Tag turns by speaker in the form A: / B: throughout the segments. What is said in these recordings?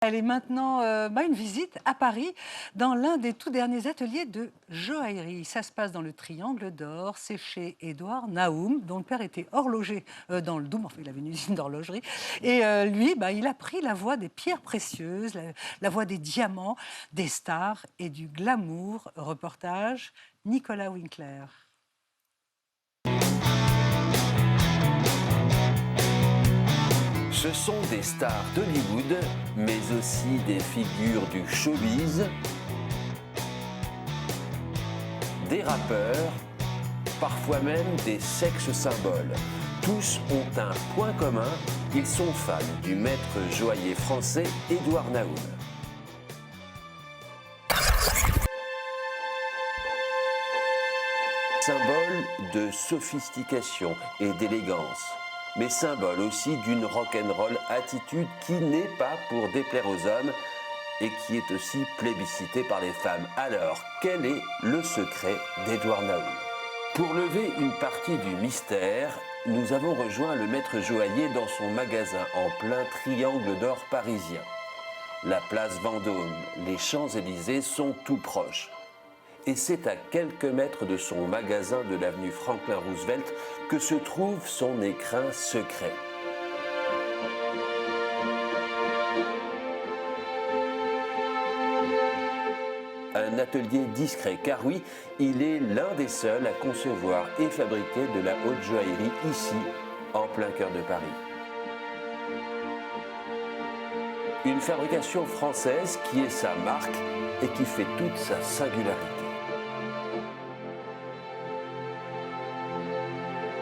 A: Elle est maintenant une visite à Paris dans l'un des tout derniers ateliers de joaillerie. Ça se passe dans le Triangle d'Or. C'est chez Édouard Naoum, dont le père était horloger dans le Doubs. Enfin, il avait une usine d'horlogerie. Et lui, il a pris la voie des pierres précieuses, la voie des diamants, des stars et du glamour. Reportage Nicolas Winkler.
B: Ce sont des stars d'Hollywood, mais aussi des figures du showbiz, des rappeurs, parfois même des sexes symboles. Tous ont un point commun, ils sont fans du maître joaillier français Édouard Naoum. Symbole de sophistication et d'élégance, mais symbole aussi d'une rock'n'roll attitude qui n'est pas pour déplaire aux hommes et qui est aussi plébiscitée par les femmes. Alors, quel est le secret d'Édouard Naoum? Pour lever une partie du mystère, nous avons rejoint le maître joaillier dans son magasin en plein Triangle d'Or parisien. La place Vendôme, les Champs-Élysées sont tout proches. Et c'est à quelques mètres de son magasin de l'avenue Franklin Roosevelt que se trouve son écrin secret. Un atelier discret, car oui, il est l'un des seuls à concevoir et fabriquer de la haute joaillerie ici, en plein cœur de Paris. Une fabrication française qui est sa marque et qui fait toute sa singularité.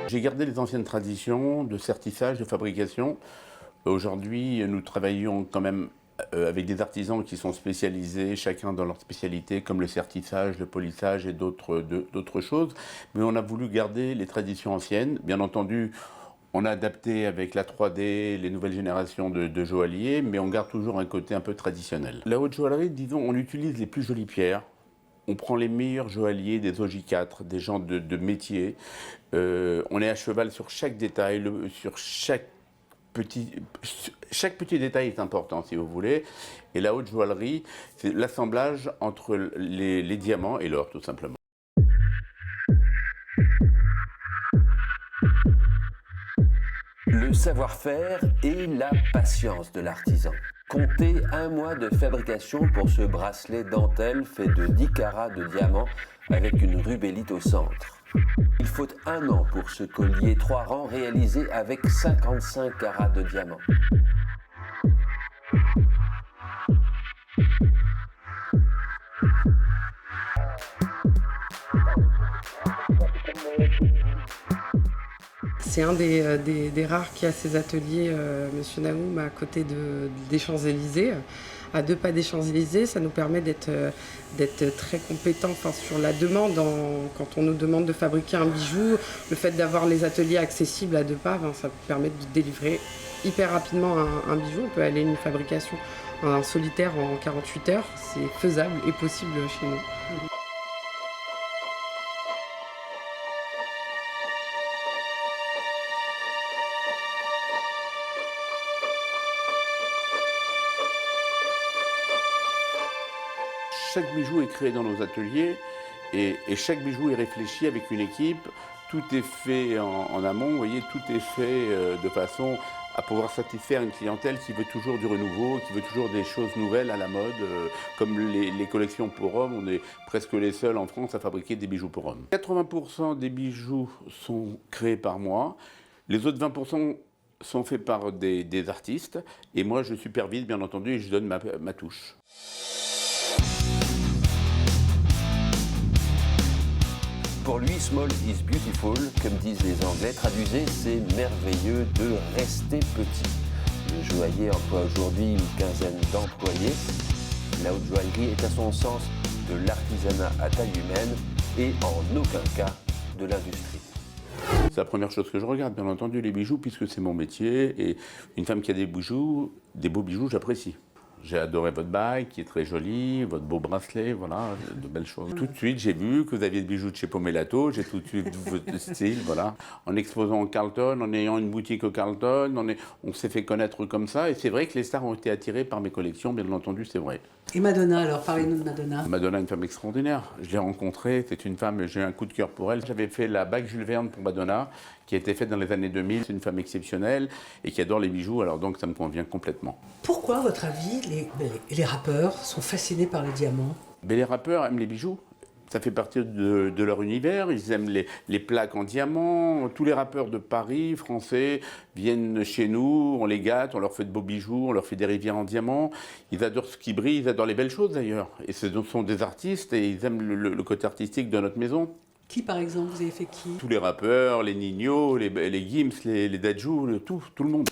C: J'ai gardé les anciennes traditions de sertissage, de fabrication. Aujourd'hui, nous travaillons quand même avec des artisans qui sont spécialisés, chacun dans leur spécialité, comme le sertissage, le polissage et d'autres choses. Mais on a voulu garder les traditions anciennes. Bien entendu, on a adapté avec la 3D les nouvelles générations de joailliers, mais on garde toujours un côté un peu traditionnel. La haute joaillerie, disons, on utilise les plus jolies pierres. On prend les meilleurs joailliers, des OJ4, des gens de métier. On est à cheval sur chaque détail, sur chaque petit détail est important, si vous voulez. Et la haute joaillerie, c'est l'assemblage entre les diamants et l'or, tout simplement.
B: Le savoir-faire et la patience de l'artisan. Comptez un mois de fabrication pour ce bracelet dentelle fait de 10 carats de diamant avec une rubellite au centre. Il faut un an pour ce collier 3 rangs réalisé avec 55 carats de diamant.
D: C'est un des rares qui a ses ateliers, Monsieur Naoum, à côté des Champs-Élysées. À 2 pas des Champs-Élysées, ça nous permet d'être très compétents sur la demande. Quand on nous demande de fabriquer un bijou, le fait d'avoir les ateliers accessibles à 2 pas, ça permet de délivrer hyper rapidement un bijou. On peut aller une fabrication en solitaire en 48 heures. C'est faisable et possible chez nous.
C: Chaque bijou est créé dans nos ateliers et chaque bijou est réfléchi avec une équipe. Tout est fait en amont, vous voyez, tout est fait de façon à pouvoir satisfaire une clientèle qui veut toujours du renouveau, qui veut toujours des choses nouvelles à la mode. Comme les collections pour hommes, on est presque les seuls en France à fabriquer des bijoux pour hommes. 80% des bijoux sont créés par moi, les autres 20% sont faits par des artistes et moi je supervise bien entendu et je donne ma touche.
B: Pour lui, small is beautiful, comme disent les Anglais. Traduisez, c'est merveilleux de rester petit. Le joaillier emploie aujourd'hui une quinzaine d'employés. La haute joaillerie est à son sens de l'artisanat à taille humaine et en aucun cas de l'industrie.
C: C'est la première chose que je regarde, bien entendu, les bijoux, puisque c'est mon métier. Et une femme qui a des beaux bijoux, j'apprécie. J'ai adoré votre bague qui est très jolie, votre beau bracelet, voilà, de belles choses. Tout de suite, j'ai vu que vous aviez des bijoux de chez Pomellato, j'ai tout de suite vu votre style, voilà. En exposant au Carlton, en ayant une boutique au Carlton, on s'est fait connaître comme ça. Et c'est vrai que les stars ont été attirés par mes collections, bien entendu, c'est vrai.
A: Et Madonna, alors parlez-nous de Madonna.
C: Madonna est une femme extraordinaire. Je l'ai rencontrée, c'est une femme, j'ai eu un coup de cœur pour elle. J'avais fait la bague Jules Verne pour Madonna, qui a été faite dans les années 2000. C'est une femme exceptionnelle et qui adore les bijoux, alors donc ça me convient complètement.
A: Pourquoi, à votre avis, les rappeurs sont fascinés par les diamants?
C: Mais les rappeurs aiment les bijoux. Ça fait partie de leur univers. Ils aiment les plaques en diamant. Tous les rappeurs de Paris, français, viennent chez nous, on les gâte, on leur fait de beaux bijoux, on leur fait des rivières en diamant. Ils adorent ce qui brille, ils adorent les belles choses d'ailleurs. Et ce sont des artistes et ils aiment le côté artistique de notre maison.
A: Qui, par exemple, vous avez fait qui?
C: Tous les rappeurs, les Nino, les Gims, les Dadju, tout le monde.